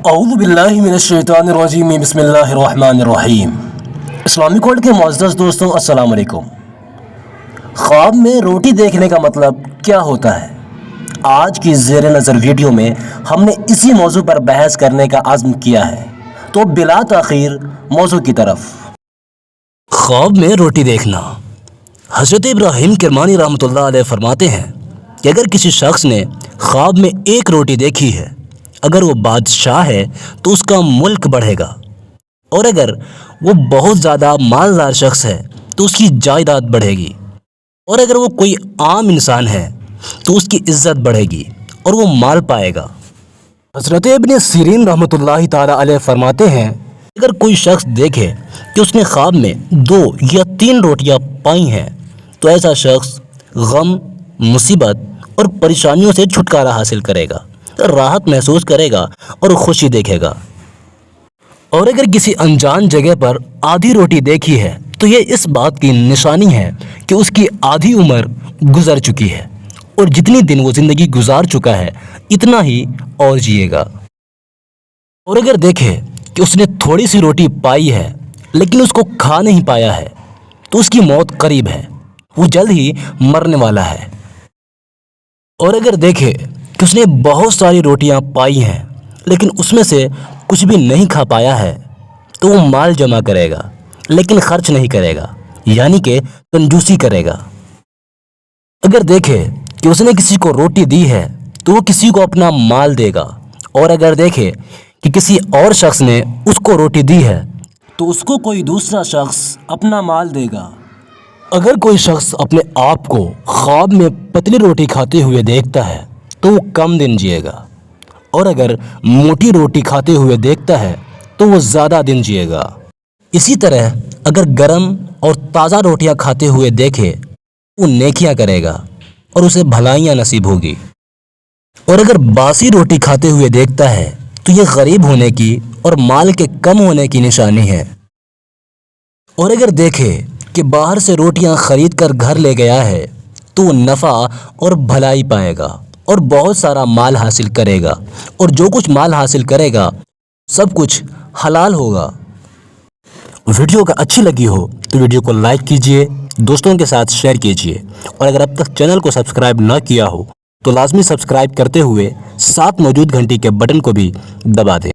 اعوذ باللہ من الشیطان الرجیم بسم اللہ الرحمن الرحیم۔ اسلامک ورلڈ کے معزز دوستوں السلام علیکم۔ خواب میں روٹی دیکھنے کا مطلب کیا ہوتا ہے؟ آج کی زیر نظر ویڈیو میں ہم نے اسی موضوع پر بحث کرنے کا عزم کیا ہے، تو بلا تاخیر موضوع کی طرف۔ خواب میں روٹی دیکھنا۔ حضرت ابراہیم کرمانی رحمۃ اللہ علیہ فرماتے ہیں کہ اگر کسی شخص نے خواب میں ایک روٹی دیکھی ہے، اگر وہ بادشاہ ہے تو اس کا ملک بڑھے گا، اور اگر وہ بہت زیادہ مالدار شخص ہے تو اس کی جائیداد بڑھے گی، اور اگر وہ کوئی عام انسان ہے تو اس کی عزت بڑھے گی اور وہ مال پائے گا۔ حضرت ابن سیرین رحمۃ اللہ تعالی علیہ فرماتے ہیں اگر کوئی شخص دیکھے کہ اس نے خواب میں 2 یا 3 روٹیاں پائی ہیں تو ایسا شخص غم، مصیبت اور پریشانیوں سے چھٹکارا حاصل کرے گا، راحت محسوس کرے گا اور خوشی دیکھے گا۔ اور اگر کسی انجان جگہ پر آدھی روٹی دیکھی ہے تو یہ اس بات کی نشانی ہے کہ اس کی آدھی عمر گزر چکی ہے، اور جتنی دن وہ زندگی گزار چکا ہے اتنا ہی اور جیے گا۔ اور اگر دیکھے کہ اس نے تھوڑی سی روٹی پائی ہے لیکن اس کو کھا نہیں پایا ہے تو اس کی موت قریب ہے، وہ جلد ہی مرنے والا ہے۔ اور اگر دیکھے کہ اس نے بہت ساری روٹیاں پائی ہیں لیکن اس میں سے کچھ بھی نہیں کھا پایا ہے تو وہ مال جمع کرے گا لیکن خرچ نہیں کرے گا، یعنی کہ کنجوسی کرے گا۔ اگر دیکھے کہ اس نے کسی کو روٹی دی ہے تو وہ کسی کو اپنا مال دے گا، اور اگر دیکھے کہ کسی اور شخص نے اس کو روٹی دی ہے تو اس کو کوئی دوسرا شخص اپنا مال دے گا۔ اگر کوئی شخص اپنے آپ کو خواب میں پتلی روٹی کھاتے ہوئے دیکھتا ہے تو وہ کم دن جیے گا، اور اگر موٹی روٹی کھاتے ہوئے دیکھتا ہے تو وہ زیادہ دن جیے گا۔ اسی طرح اگر گرم اور تازہ روٹیاں کھاتے ہوئے دیکھے وہ نیکیاں کرے گا اور اسے بھلائیاں نصیب ہوگی، اور اگر باسی روٹی کھاتے ہوئے دیکھتا ہے تو یہ غریب ہونے کی اور مال کے کم ہونے کی نشانی ہے۔ اور اگر دیکھے کہ باہر سے روٹیاں خرید کر گھر لے گیا ہے تو وہ نفع اور بھلائی پائے گا اور بہت سارا مال حاصل کرے گا، اور جو کچھ مال حاصل کرے گا سب کچھ حلال ہوگا۔ ویڈیو اگر اچھی لگی ہو تو ویڈیو کو لائک کیجئے، دوستوں کے ساتھ شیئر کیجئے، اور اگر اب تک چینل کو سبسکرائب نہ کیا ہو تو لازمی سبسکرائب کرتے ہوئے ساتھ موجود گھنٹی کے بٹن کو بھی دبا دیں۔